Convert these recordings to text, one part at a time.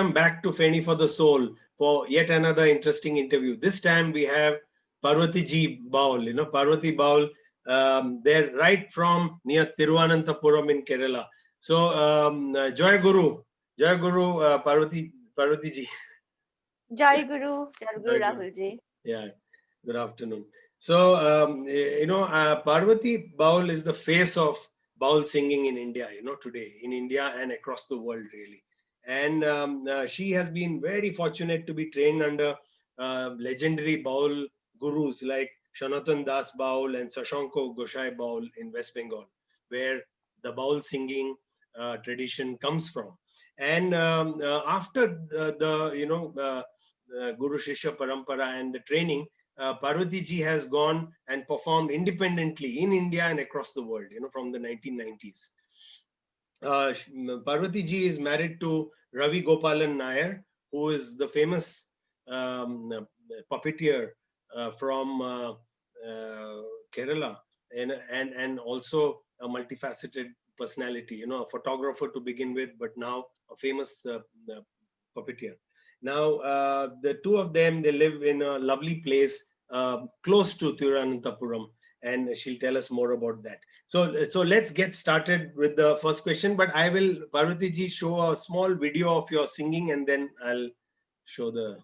welcome back to Feni for the Soul for yet another interesting interview. This time we have Parvati Ji Baul. Parvati Baul, they're right from near Tiruvananthapuram in Kerala. So, Joy Guru, Parvati Ji. Jai Guru Joy Guru. Rahul ji. Yeah, good afternoon. So, Parvati Baul is the face of Baul singing in India, today, in India and across the world, really. And she has been very fortunate to be trained under legendary Baul gurus like Shanatan Das Baul and Sashanko Goshai Baul in West Bengal, where the Baul singing tradition comes from. And after the Guru Shishya Parampara and the training, Parvati ji has gone and performed independently in India and across the world, from the 1990s. Parvati ji is married to Ravi Gopalan Nair, who is the famous puppeteer from Kerala, and also a multifaceted personality, a photographer to begin with, but now a famous puppeteer. Now, the two of them, they live in a lovely place close to Thiruvananthapuram, and she'll tell us more about that. So let's get started with the first question, but I will, Parvati ji, show a small video of your singing and then I'll show the...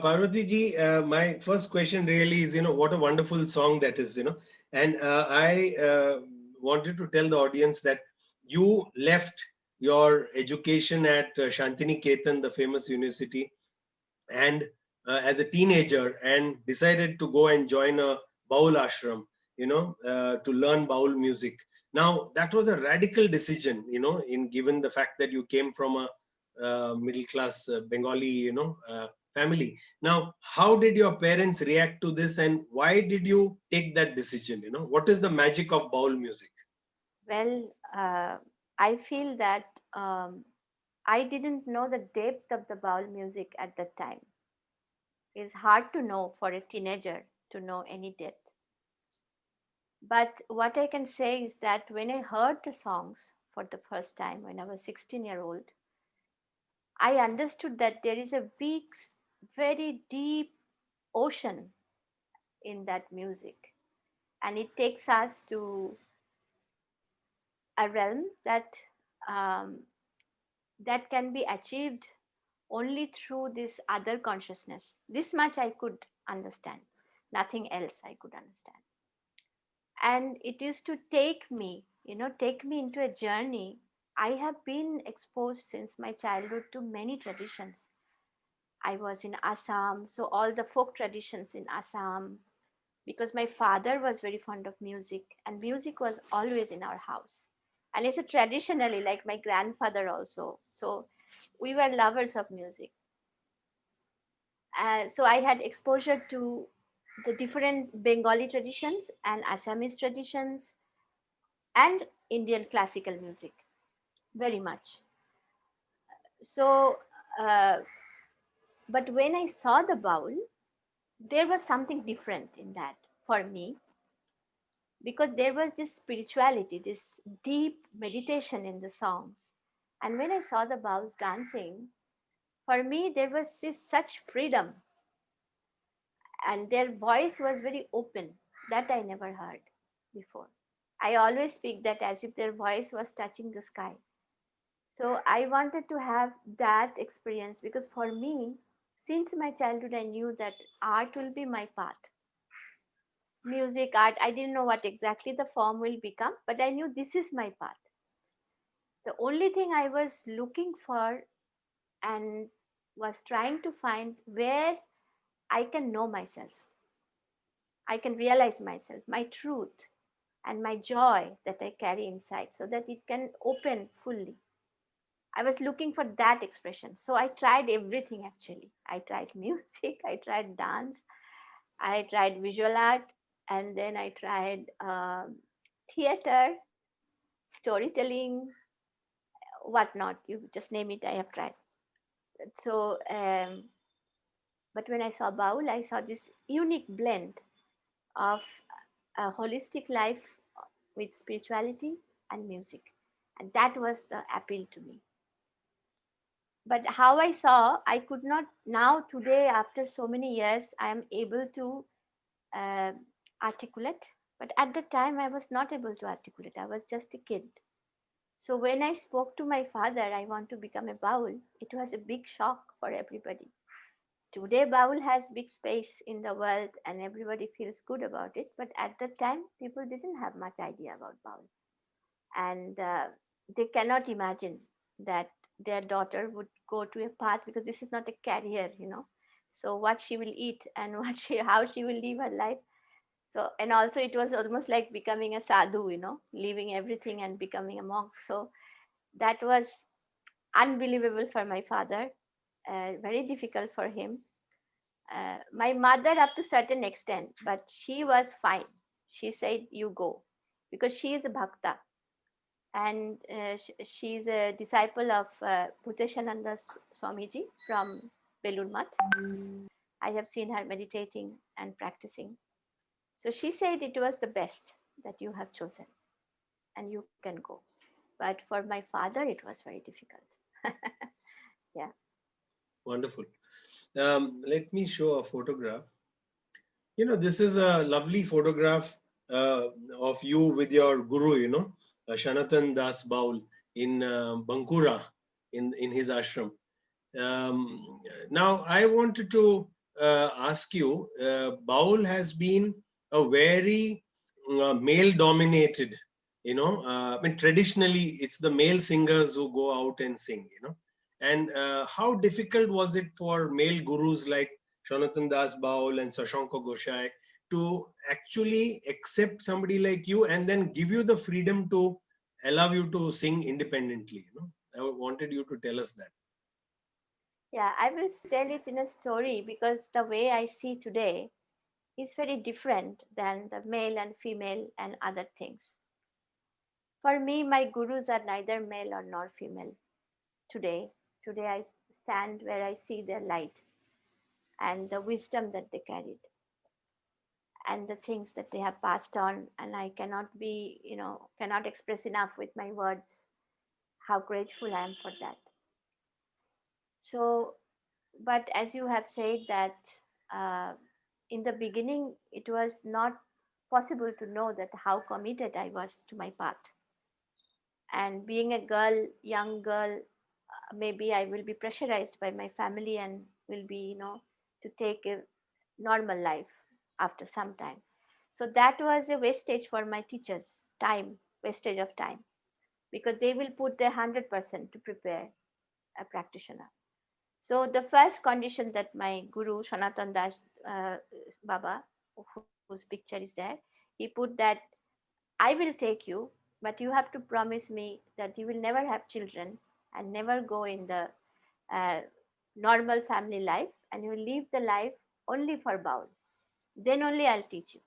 Parvati ji, my first question really is, what a wonderful song that is, and I wanted to tell the audience that you left your education at Shantini Ketan, the famous university, and as a teenager, and decided to go and join a Baul ashram, to learn Baul music. Now, that was a radical decision, in given the fact that you came from a middle class Bengali, family. Now, how did your parents react to this, and why did you take that decision? What is the magic of Baul music? Well, I feel that I didn't know the depth of the Baul music at that time. It's hard to know for a teenager to know any depth. But what I can say is that when I heard the songs for the first time when I was 16-year-old, I understood that there is a big, very deep ocean in that music. And it takes us to a realm um, that can be achieved only through this other consciousness. This much I could understand, nothing else I could understand. And it is to take me into a journey. I have been exposed since my childhood to many traditions. I was in Assam, so all the folk traditions in Assam, because my father was very fond of music, and music was always in our house. And it's a traditionally like my grandfather also. So we were lovers of music. So I had exposure to the different Bengali traditions and Assamese traditions and Indian classical music very much. So, uh, but when I saw the bowl, there was something different in that for me, because there was this spirituality, this deep meditation in the songs. And when I saw the bowls dancing, for me, there was this such freedom, and their voice was very open that I never heard before. I always speak that as if their voice was touching the sky. So I wanted to have that experience because for me, since my childhood, I knew that art will be my path. Music, art, I didn't know what exactly the form will become, but I knew this is my path. The only thing I was looking for and was trying to find where I can know myself, I can realize myself, my truth, and my joy that I carry inside so that it can open fully. I was looking for that expression. So I tried everything actually. I tried music, I tried dance, I tried visual art, and then I tried theater, storytelling, whatnot. You just name it, I have tried. So, but when I saw Baul, I saw this unique blend of a holistic life with spirituality and music. And that was the appeal to me. But how I saw, I could not, now today after so many years I am able to uh, articulate, but at the time I was not able to articulate. I was just a kid. So when I spoke to my father, I want to become a baul, it was a big shock for everybody. Today baul has big space in the world and everybody feels good about it, but at the time people didn't have much idea about baul. And they cannot imagine that their daughter would go to a path, because this is not a career, so what she will eat and how she will live her life. So, and also it was almost like becoming a sadhu, leaving everything and becoming a monk. So that was unbelievable for my father, very difficult for him. My mother up to certain extent, but she was fine. She said you go, because she is a bhakta, and she's a disciple of Bhuteshananda Swamiji from Belur Math. I have seen her meditating and practicing. So she said it was the best that you have chosen and you can go. But for my father, it was very difficult. Yeah. Wonderful. Let me show a photograph. This is a lovely photograph uh, of you with your guru, Shanatan Das Baul in Bankura, in his ashram. Now, I wanted to ask you, Baul has been a very male dominated, I mean, traditionally, it's the male singers who go out and sing, and how difficult was it for male gurus like Jonathan Das Baul and Sashanko Goshai to actually accept somebody like you and then give you the freedom to allow you to sing independently? I wanted you to tell us that. Yeah, I will tell it in a story because the way I see today is very different than the male and female and other things. For me, my gurus are neither male or nor female today. Today, I stand where I see their light and the wisdom that they carried and the things that they have passed on. And I cannot cannot express enough with my words how grateful I am for that. So, but as you have said that uh, in the beginning, it was not possible to know that how committed I was to my path. And being a girl, young girl, maybe I will be pressurized by my family and will be, to take a normal life after some time. So that was a wastage for my teachers, time, wastage of time, because they will put their 100% to prepare a practitioner. So the first condition that my guru Sanatan Das Baba, whose picture is there, he put that I will take you, but you have to promise me that you will never have children and never go in the uh, normal family life, and you will live the life only for Baul. Then only I'll teach you.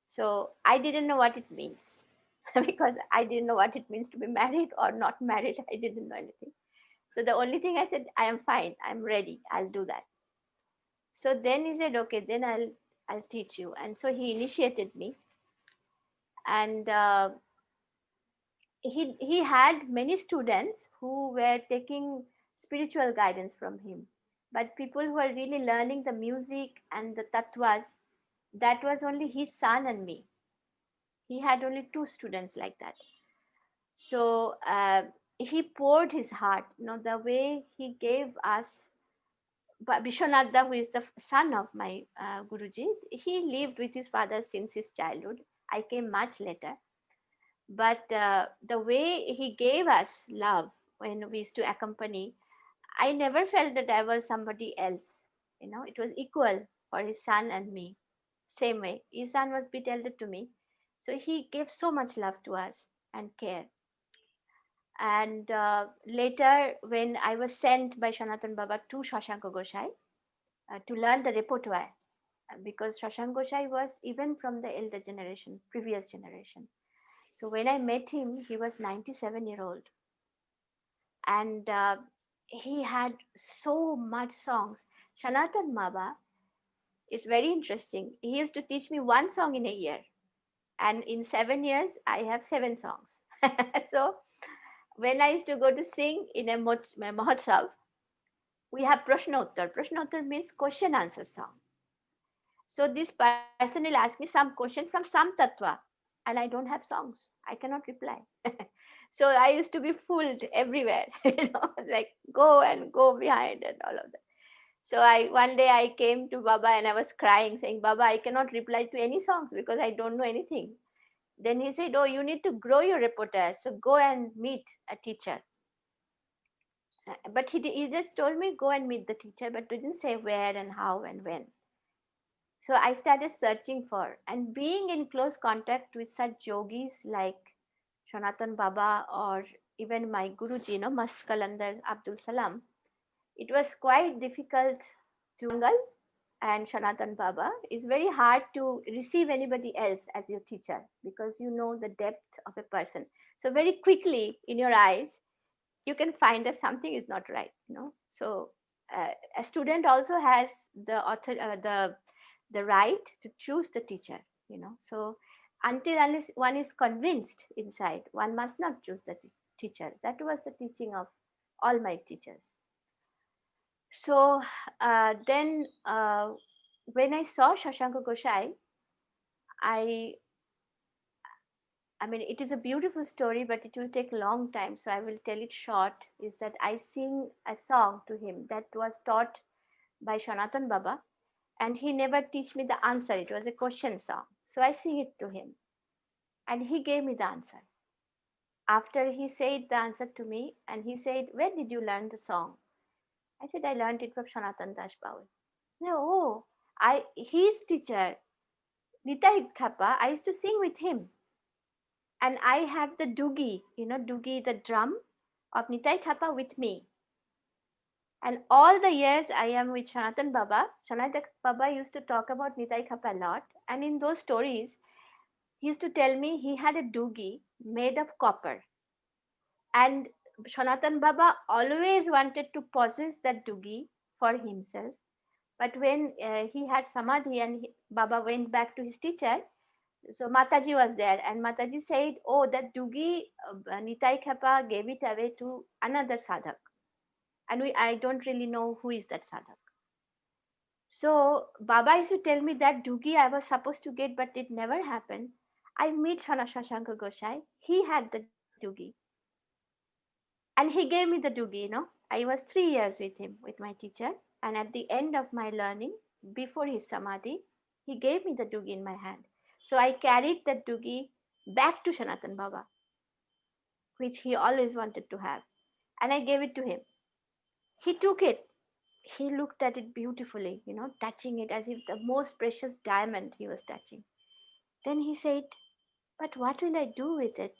So I didn't know what it means because I didn't know what it means to be married or not married. I didn't know anything. So the only thing I said, I am fine, I'm ready, I'll do that. So then he said, okay, then I'll teach you. And so he initiated me, and he had many students who were taking spiritual guidance from him, but people who are really learning the music and the tattvas, that was only his son and me. He had only two students like that. So he poured his heart, the way he gave us. But Vishwanatha, who is the son of my Guruji, he lived with his father since his childhood. I came much later. But the way he gave us love when we used to accompany, I never felt that I was somebody else. It was equal for his son and me. Same way. His son was bit elder to me. So he gave so much love to us and care. And later, when I was sent by Sanatan Baba to Shashanka Goshai to learn the repertoire, because Shashank Goshai was even from the elder generation, previous generation. So when I met him, he was 97-year-old, and he had so much songs. Sanatan Baba is very interesting. He used to teach me one song in a year, and in 7 years, I have seven songs. So when I used to go to sing in a mahotsav, we have Prashnotter. Prashnotter means question answer song. So this person will ask me some question from some tattva, and I don't have songs. I cannot reply. So I used to be fooled everywhere, like go and go behind and all of that. So I one day I came to Baba and I was crying, saying, Baba, I cannot reply to any songs because I don't know anything. Then he said, oh, you need to grow your repertoire. So go and meet a teacher. But he just told me, go and meet the teacher, but didn't say where and how and when. So I started searching for and being in close contact with such yogis like Sanatan Baba or even my Guruji, Mast Kalandar Abdul Salam. It was quite difficult to mingle, and Sanatan Baba. It's very hard to receive anybody else as your teacher because you know the depth of a person. So very quickly in your eyes, you can find that something is not right. So a student also has the right to choose the teacher. So until unless one is convinced inside, one must not choose the teacher. That was the teaching of all my teachers. So then when I saw Shashanka Goshai, I I mean, it is a beautiful story, but it will take a long time. So I will tell it short. Is that I sing a song to him that was taught by Sanatan Baba, and he never teach me the answer. It was a question song. So I sing it to him, and he gave me the answer. After he said the answer to me, and he said, "Where did you learn the song?" I said, "I learned it from Sanatan Das Baul." No, oh, his teacher, Nitai Khapa, I used to sing with him. And I had the dugi, dugi, the drum of Nitai Khapa with me. And all the years I am with Sanatan Baba used to talk about Nitai Khapa a lot. And in those stories, he used to tell me he had a dugi made of copper. And Sanatan Baba always wanted to possess that dugi for himself. But when he had samadhi and Baba went back to his teacher, so Mataji was there, and Mataji said, "Oh, that dugi, Nitai Khapa gave it away to another sadhak, and I don't really know who is that sadhak." So Baba used to tell me that dugi I was supposed to get, but it never happened. I meet Shashanka Goshai. He had the dugi, and he gave me the dugi. I was 3 years with him, with my teacher, and at the end of my learning, before his samadhi, he gave me the dugi in my hand. So I carried that dugi back to Sanatan Baba, which he always wanted to have, and I gave it to him. He took it. He looked at it beautifully, touching it as if the most precious diamond he was touching. Then he said, "But what will I do with it?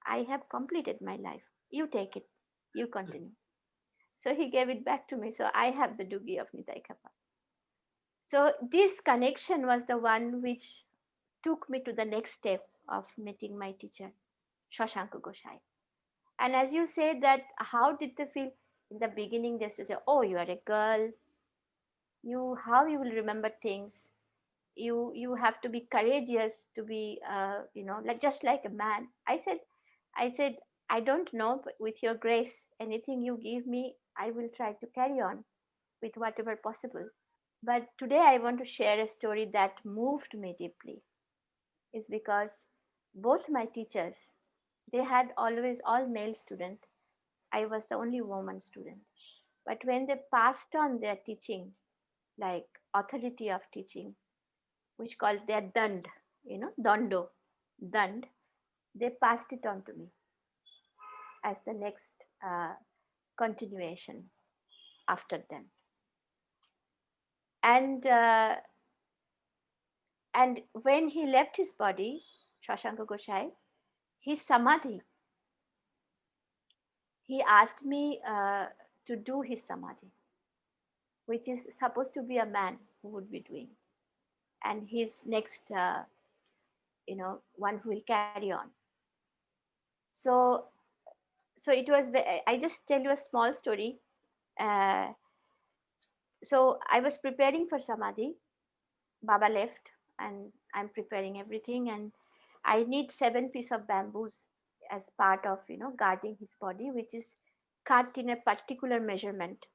I have completed my life. You take it. You continue." So he gave it back to me. So I have the dugi of Nitai Kappa. So this connection was the one which took me to the next step of meeting my teacher, Shashanka Goshai. And as you said that, how did they feel in the beginning? They used to say, "Oh, you are a girl. How you will remember things. You have to be courageous to be, like just like a man." I said, "I don't know, but with your grace, anything you give me, I will try to carry on with whatever possible." But today I want to share a story that moved me deeply. Is because both my teachers, they had always all male students, I was the only woman student. But when they passed on their teaching, like authority of teaching, which called their dand, dondo, dand, they passed it on to me as the next uh, continuation after them. And and when he left his body, Shashanka Gosai, his samadhi, he asked me to do his samadhi, which is supposed to be a man who would be doing, and his next, one who will carry on. So, so it was. I just tell you a small story. Uh, so I was preparing for samadhi. Baba left, and I'm preparing everything, and I need 7 pieces of bamboos as part of guarding his body, which is cut in a particular measurement.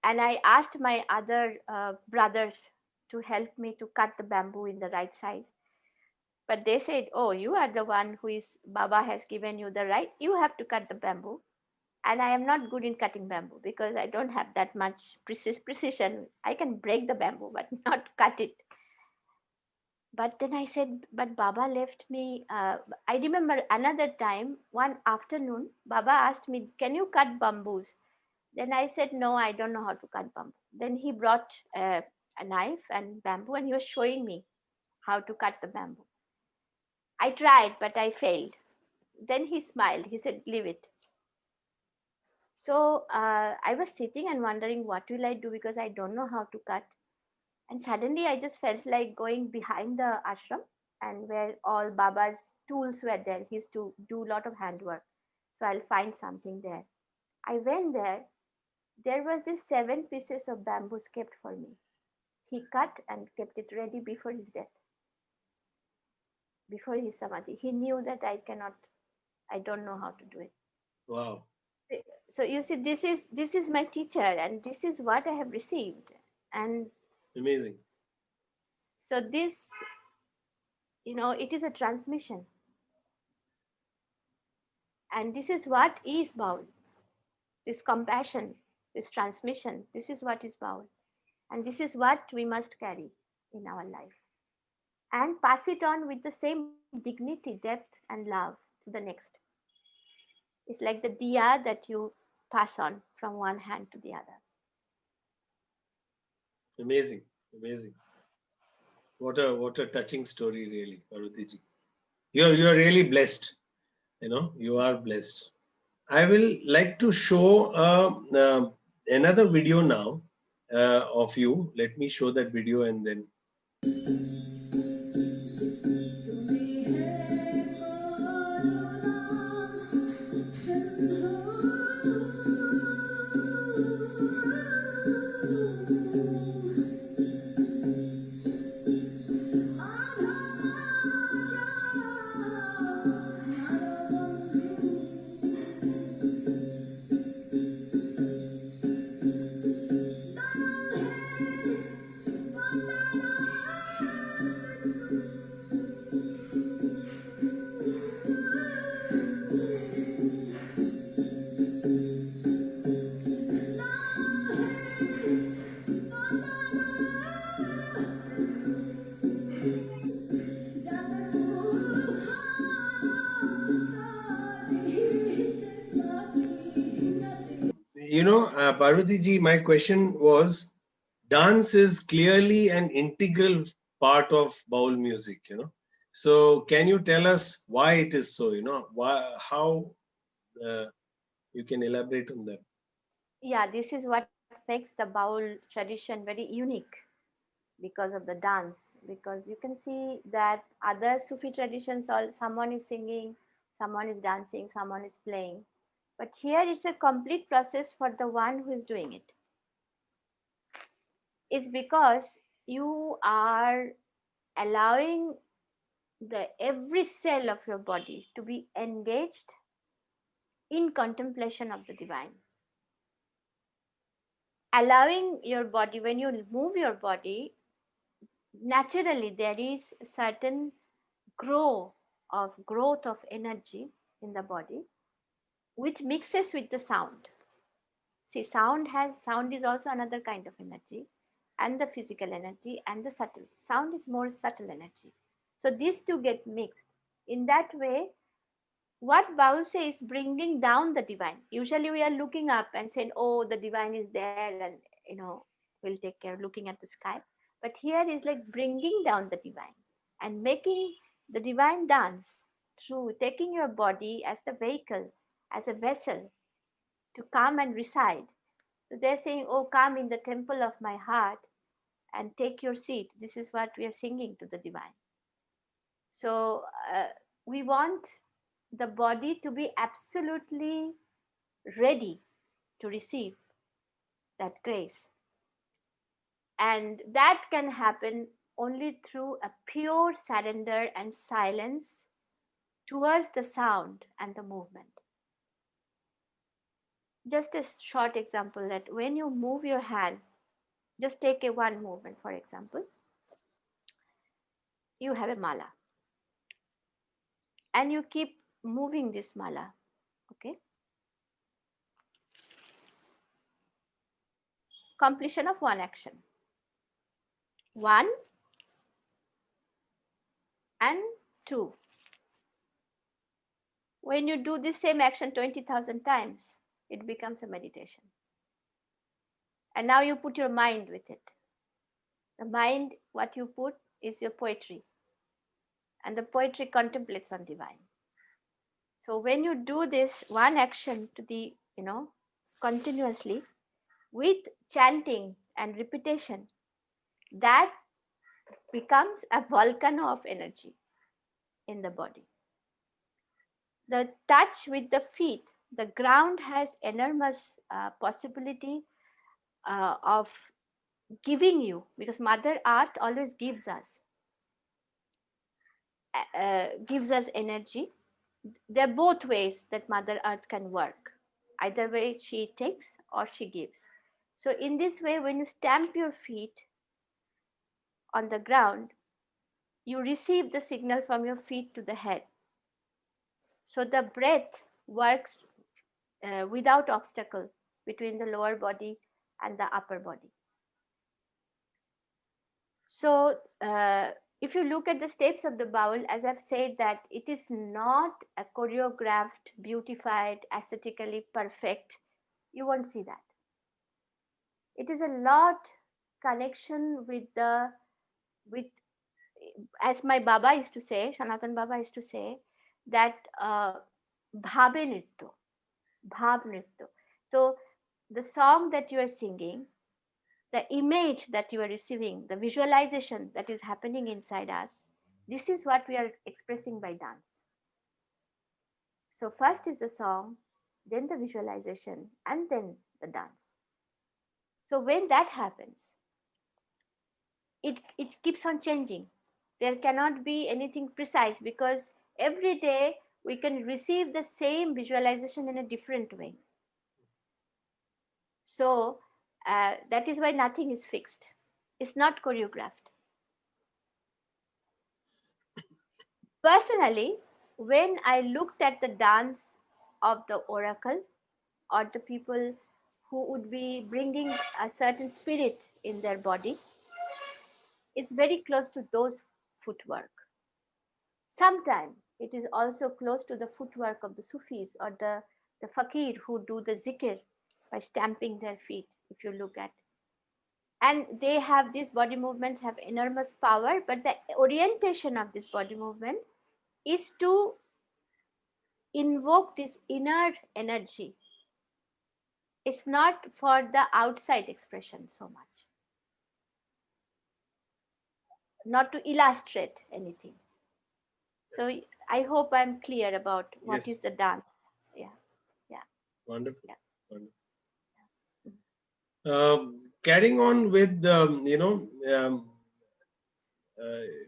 And I asked my other brothers to help me to cut the bamboo in the right size. But they said, "Oh, you are the one who is Baba has given you the right. You have to cut the bamboo." And I am not good in cutting bamboo because I don't have that much precision. I can break the bamboo, but not cut it. But then I said, "But Baba left me." I remember another time, one afternoon, Baba asked me, "Can you cut bamboos?" Then I said, "No, I don't know how to cut bamboo." Then he brought a knife and bamboo, and he was showing me how to cut the bamboo. I tried, but I failed. Then he smiled. He said, "Leave it." So I was sitting and wondering, what will I do, because I don't know how to cut. And suddenly I just felt like going behind the ashram, and where all Baba's tools were there. He used to do a lot of handwork. So I'll find something there. I went there. There was this 7 pieces of bamboo kept for me. He cut and kept it ready before his death, before his samadhi. He knew that I don't know how to do it. Wow. So you see, this is my teacher, and this is what I have received. And Amazing. so this, it is a transmission. And this is what is Baul. This compassion, this transmission, this is what is Baul. And this is what we must carry in our life. And pass it on with the same dignity, depth, and love to the next. It's like the diya that you pass on from one hand to the other. Amazing. Amazing. What a touching story, really, Parvatiji. You're really blessed. You are blessed. I will like to show another video now of you. Let me show that video and then. Parvati ji, my question was, dance is clearly an integral part of Baul music. So can you tell us why it is so, how you can elaborate on that? Yeah, this is what makes the Baul tradition very unique, because of the dance. Because you can see that other Sufi traditions, someone is singing, someone is dancing, someone is playing. But here it's a complete process for the one who is doing it. It's because you are allowing the every cell of your body to be engaged in contemplation of the divine. Allowing your body, when you move your body, naturally there is certain growth of energy in the body, which mixes with the sound. See, sound is also another kind of energy, and the physical energy and the subtle. Sound is more subtle energy. So these two get mixed. In that way, what Baul says is bringing down the divine. Usually we are looking up and saying, oh, the divine is there, and we'll take care looking at the sky. But here is like bringing down the divine and making the divine dance through taking your body as the vehicle, as a vessel to come and reside. So they're saying, oh, come in the temple of my heart and take your seat. This is what we are singing to the divine. So we want the body to be absolutely ready to receive that grace. And that can happen only through a pure surrender and silence towards the sound and the movement. Just a short example that when you move your hand, just take a one movement, for example, you have a mala and you keep moving this mala, okay? Completion of one action. One and two. When you do this same action 20,000 times, it becomes a meditation. And now you put your mind with it. The mind, what you put is your poetry. And the poetry contemplates on divine. So when you do this one action to the, continuously with chanting and repetition, that becomes a volcano of energy in the body. The touch with the feet, the ground has enormous possibility of giving you, because Mother Earth always gives us energy. There are both ways that Mother Earth can work. Either way, she takes or she gives. So in this way, when you stamp your feet on the ground, you receive the signal from your feet to the head. So the breath works without obstacle between the lower body and the upper body. So if you look at the steps of the Baul, as I've said, that it is not a choreographed, beautified, aesthetically perfect. You won't see that. It is a lot connection with as my Baba used to say, Sanatan Baba used to say, that bhabe nritya, bhav nritya. So the song that you are singing, the image that you are receiving, the visualization that is happening inside us, this is what we are expressing by dance. So first is the song, then the visualization, and then the dance. So when that happens, it keeps on changing. There cannot be anything precise, because every day we can receive the same visualization in a different way. So that is why nothing is fixed. It's not choreographed. Personally, when I looked at the dance of the oracle or the people who would be bringing a certain spirit in their body, it's very close to those footwork. Sometimes it is also close to the footwork of the Sufis or the fakir who do the zikr by stamping their feet, if you look at. And they have these body movements have enormous power, but the orientation of this body movement is to invoke this inner energy. It's not for the outside expression so much, not to illustrate anything. So I hope I'm clear about what is the dance. Yeah. Wonderful. Yeah. Wonderful. Carrying on with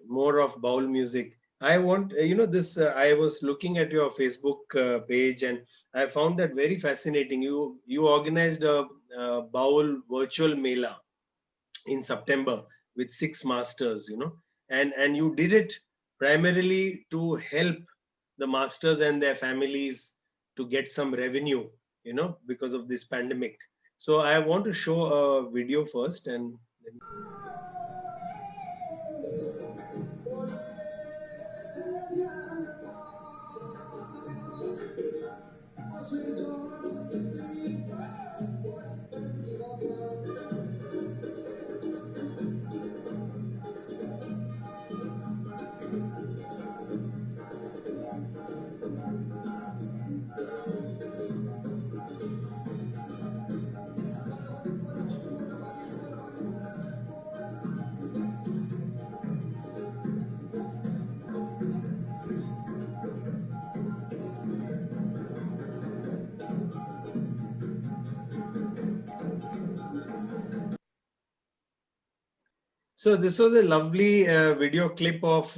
more of Baul music, I want this. I was looking at your Facebook page and I found that very fascinating. You organized a Baul virtual Mela in September with 6 masters, and you did it primarily to help the masters and their families to get some revenue, because of this pandemic. So I want to show a video first, and then... So this was a lovely video clip of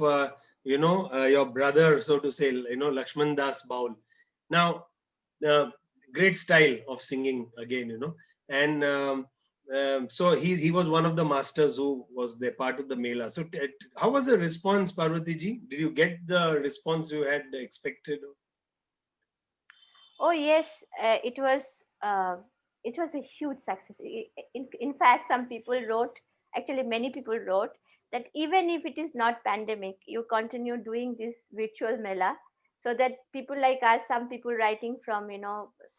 your brother, so to say, Lakshman Das Baul. Now, great style of singing again, and so he was one of the masters who was there, part of the Mela. So how was the response, Parvati ji? Did you get the response you had expected? Oh yes, it was a huge success. In fact, some people wrote, actually many people wrote that even if it is not pandemic, you continue doing this virtual mela, so that people like us, some people writing from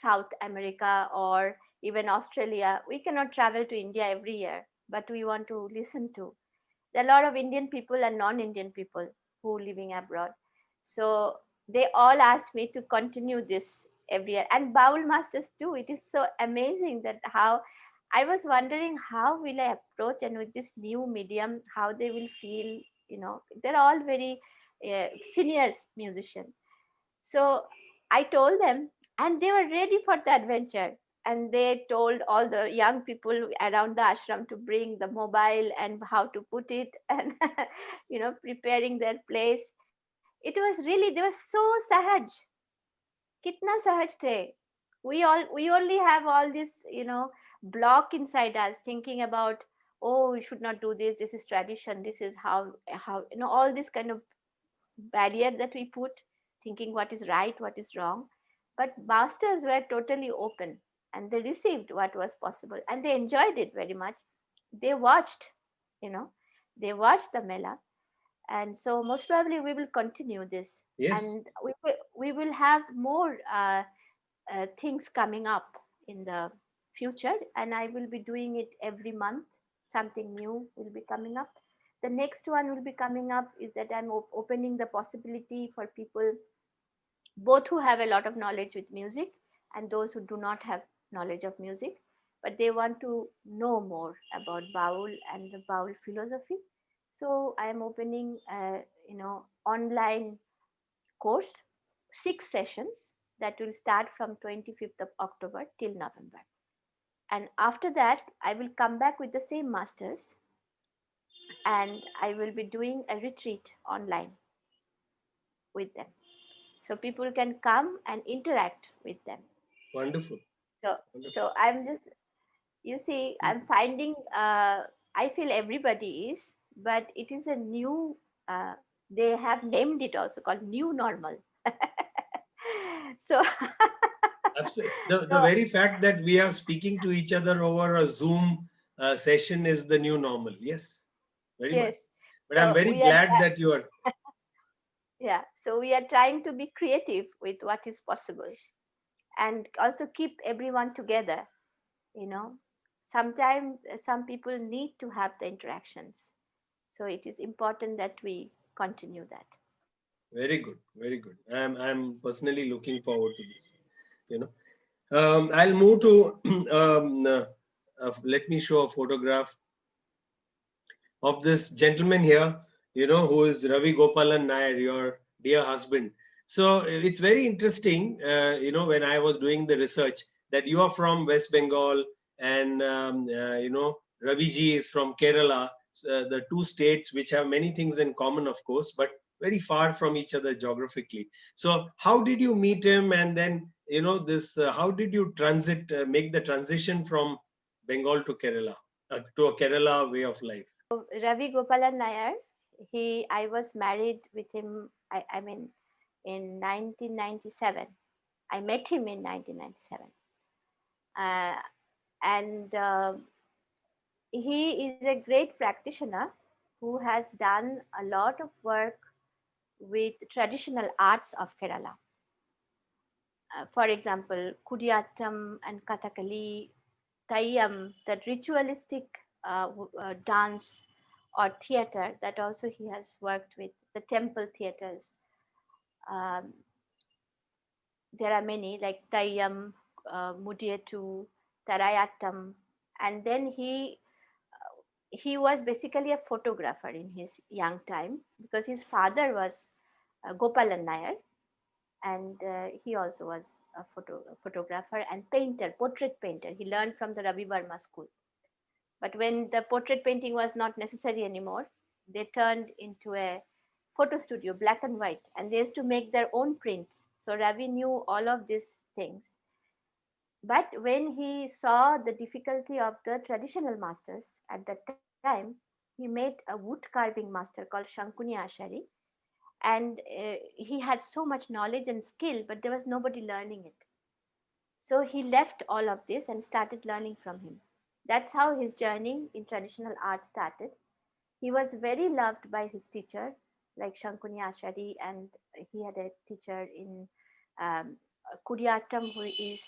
South America or even Australia, we cannot travel to India every year, but we want to listen to. There are a lot of Indian people and non-Indian people who living abroad. So they all asked me to continue this every year. And Baul Masters too. It is so amazing that how I was wondering how will I approach, and with this new medium, how they will feel. They're all very senior musicians. So I told them, and they were ready for the adventure. And they told all the young people around the ashram to bring the mobile and how to put it, and preparing their place. It was really, they were so sahaj, kitna sahaj the. We only have all this block inside us, thinking about, oh, we should not do this. This is tradition. This is how all this kind of barrier that we put, thinking what is right, what is wrong. But masters were totally open, and they received what was possible, and they enjoyed it very much. They watched, you know, they watched the Mela, and so most probably we will continue this, Yes. and we will have more things coming up in the future, and I will be doing it every month. Something new will be coming up. The next one will be coming up is that I'm opening the possibility for people both who have a lot of knowledge with music and those who do not have knowledge of music, but they want to know more about Baul and the Baul philosophy. So I am opening a online course, 6 sessions that will start from 25th of October till November. And after that, I will come back with the same masters, and I will be doing a retreat online with them. So people can come and interact with them. Wonderful. So, Wonderful. so I'm just, you see, I'm finding, I feel everybody is, but it is a new, they have named it also called new normal. So, Absolutely. The so very fact that we are speaking to each other over a Zoom session is the new normal. Yes, very much. yes, But I'm so very we are, glad that you are. yeah, so we are trying to be creative with what is possible, and also keep everyone together. you know Sometimes some people need to have the interactions, so it is important that we continue that. Very good, very good. I'm personally looking forward to this. You know, I'll move to. Let me show a photograph of this gentleman here, who is Ravi Gopalan Nair, your dear husband. So it's very interesting, when I was doing the research, that you are from West Bengal, and, Ravi ji is from Kerala, the two states which have many things in common, of course, but very far from each other geographically. So how did you meet him? And then, how did you make the transition from Bengal to Kerala, to a Kerala way of life? Ravi Gopalan Nair, I was married with him, I mean, in 1997. I met him in 1997. And he is a great practitioner who has done a lot of work with traditional arts of Kerala. For example, Kudiyattam and Kathakali, Tayyam, that ritualistic dance or theater that also he has worked with, the temple theaters. Um, there are many like Tayyam, Mudiyattu, Tarayattam, and then he was basically a photographer in his young time because his father was Gopalan Nair, and he also was a photographer and painter, portrait painter. He learned from the Ravi Verma school. But when the portrait painting was not necessary anymore, they turned into a photo studio, black and white, and they used to make their own prints. So Ravi knew all of these things. But when he saw the difficulty of the traditional masters at that time, he made a wood carving master called Shankuni Ashari. And he had so much knowledge and skill, but there was nobody learning it. So he left all of this and started learning from him. That's how his journey in traditional art started. He was very loved by his teacher, like Shankuni Achari, and he had a teacher in um, Kudiyattam who is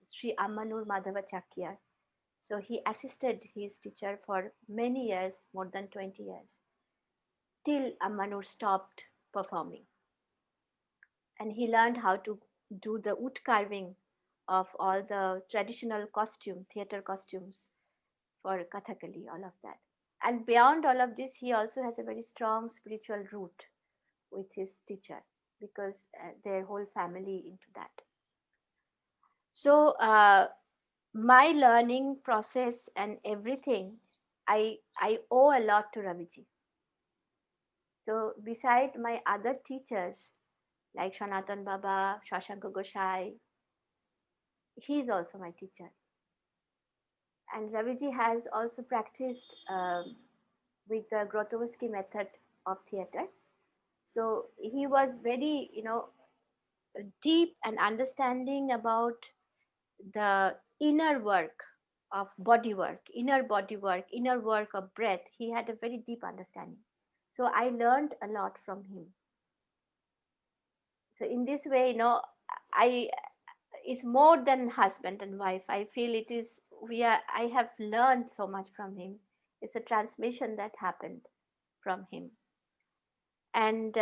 Sri Ammanur Madhava Chakyar. So he assisted his teacher for many years, more than 20 years, till Ammanur stopped performing. And he learned how to do the wood carving of all the traditional costume, theater costumes for Kathakali, all of that. And beyond all of this, he also has a very strong spiritual root with his teacher because their whole family into that. So my learning process and everything, I owe a lot to Raviji. So beside my other teachers like Sanatan Baba, Shashanka Gosai, he is also my teacher. And Raviji has also practiced with the Grotowski method of theater. So he was very, deep and understanding about the inner work of body work, inner work of breath. He had a very deep understanding. So I learned a lot from him. So in this way, I it's more than husband and wife. I feel it is I have learned so much from him. It's a transmission that happened from him. And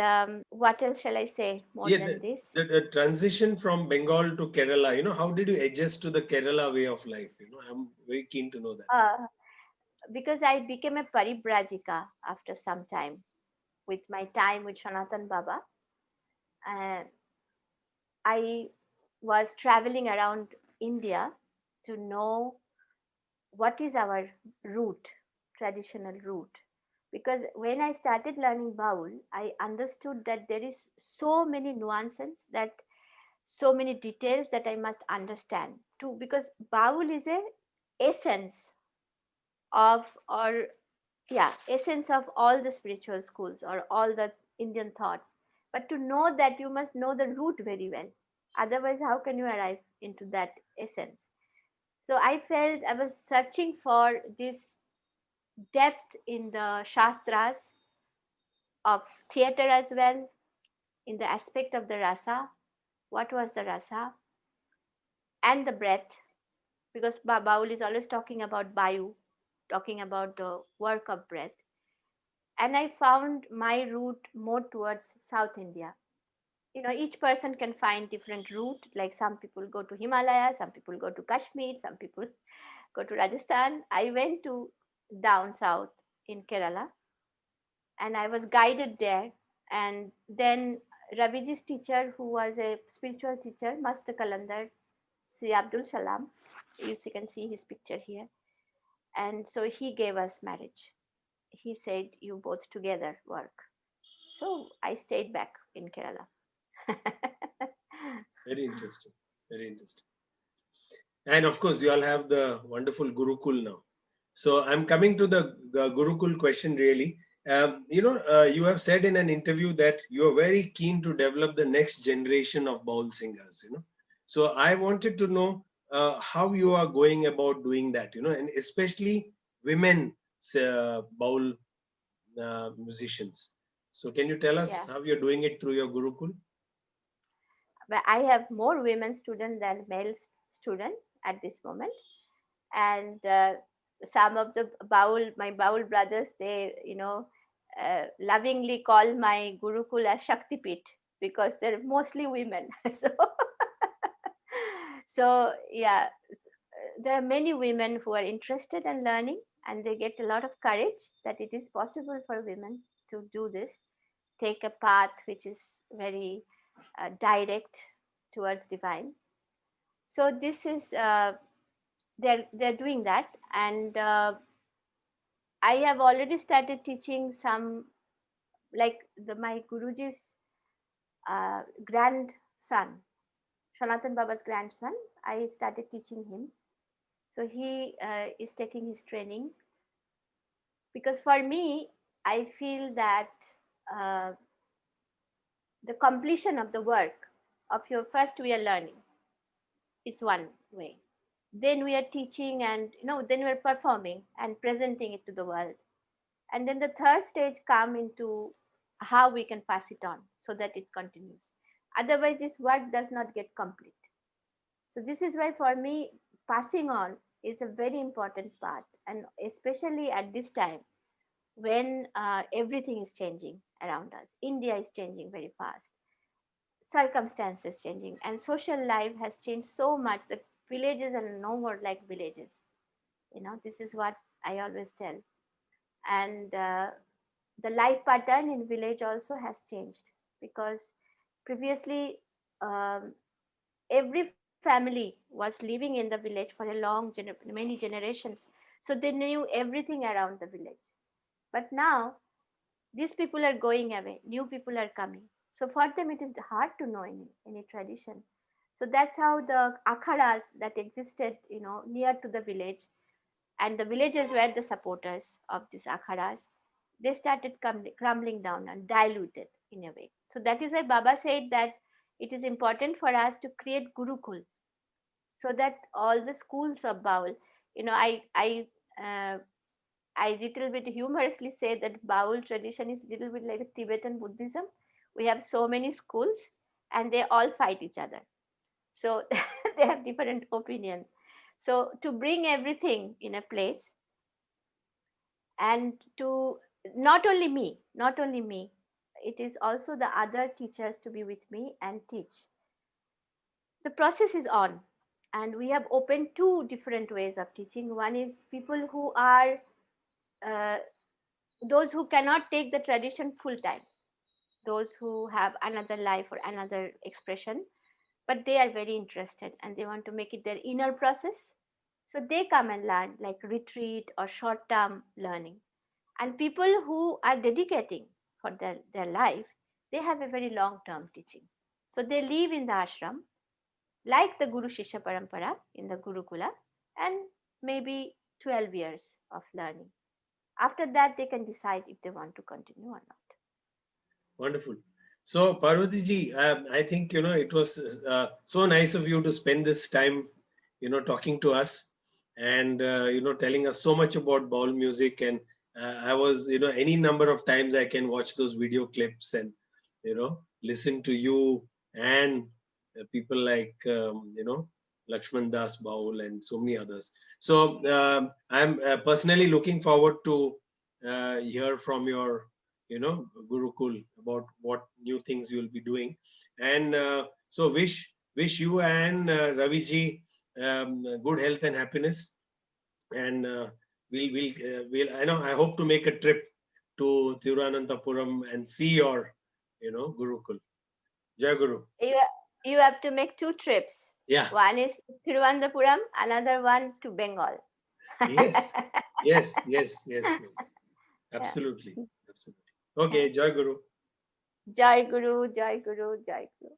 what else shall I say more Yeah, than this? the transition from Bengal to Kerala, how did you adjust to the Kerala way of life? I'm very keen to know that. Because I became a paribrajika after some time with my time with Sanatan Baba. And I was traveling around India to know what is our root, traditional root. Because when I started learning Baul, I understood that there is so many nuances, that so many details that I must understand too. Because Baul is a essence of, or yeah, essence of all the spiritual schools or all the Indian thoughts. But to know that, you must know the root very well. Otherwise, how can you arrive into that essence? So I felt I was searching for this depth in the Shastras of theater as well, in the aspect of the rasa. What was the rasa? And the breath, because Baul is always talking about Bayu, talking about the work of breath. And I found my route more towards South India. Each person can find different route. Like some people go to Himalaya, some people go to Kashmir, some people go to Rajasthan. I went to down south in Kerala, and I was guided there. And then Raviji's teacher, who was a spiritual teacher, Master Kalandar, Sri Abdul Salam, you can see his picture here. And so he gave us marriage. He said, you both together work. So I stayed back in Kerala. Very interesting. Very interesting. And of course, you all have the wonderful Gurukul now. So I'm coming to the Gurukul question really. You have said in an interview that you are very keen to develop the next generation of Baul singers, So I wanted to know how you are going about doing that, and especially women baul musicians. So can you tell Yeah. us how you're doing it through your Gurukul? But I have more women students than male students at this moment, and some of the my Baul brothers, they lovingly call my Gurukul as Shaktipit because they're mostly women. So, so yeah, there are many women who are interested in learning, and they get a lot of courage that it is possible for women to do this, take a path which is very direct towards divine. So this is they're doing that, and I have already started teaching some, like my Guruji's grandson, Sanatan Baba's grandson. I started teaching him, so he is taking his training. Because for me, I feel that uh, the completion of the work of your first we are learning is one way. Then we are teaching, and then we are performing and presenting it to the world. And then the third stage come into how we can pass it on so that it continues. Otherwise, this work does not get complete. So this is why for me, passing on is a very important part, and especially at this time when everything is changing around us. India is changing very fast, circumstances changing, and social life has changed so much that villages are no more like villages. This is what I always tell. And the life pattern in village also has changed, because previously, um, every family was living in the village for a many generations, so they knew everything around the village. But now these people are going away, new people are coming, so for them it is hard to know any tradition. So that's how the akhadas that existed near to the village, and the villagers were the supporters of these akhadas, they started crumbling down and diluted in a way. So that is why Baba said that it is important for us to create Gurukul, so that all the schools of Baul, uh, I little bit humorously say that Baul tradition is little bit like a Tibetan Buddhism. We have so many schools, and they all fight each other. So they have different opinions. So to bring everything in a place, and to not only me, it is also the other teachers to be with me and teach. The process is on, and we have opened two different ways of teaching. One is people who are uh, those who cannot take the tradition full time, those who have another life or another expression, but they are very interested and they want to make it their inner process. So they come and learn, like retreat or short term learning. And people who are dedicating for their life, they have a very long term teaching. So they live in the ashram, like the Guru Shishya Parampara in the Gurukula, and maybe 12 years of learning. After that, they can decide if they want to continue or not. Wonderful. So Parvati ji, I think it was so nice of you to spend this time, talking to us, and telling us so much about baul music. And I was, any number of times I can watch those video clips and listen to you and people like Lakshman Das Baul and so many others. So I'm personally looking forward to hear from your Gurukul, about what new things you'll be doing. And so wish you and Raviji good health and happiness. And we'll I hope to make a trip to Thiruvananthapuram and see your Gurukul. Jai Guru. You have to make two trips. Yeah. One is to Thiruvananthapuram, another one to Bengal. Yes. Yes. Yeah. Absolutely. Okay. Jai Guru. Jai Guru, Jai Guru, Jai Guru.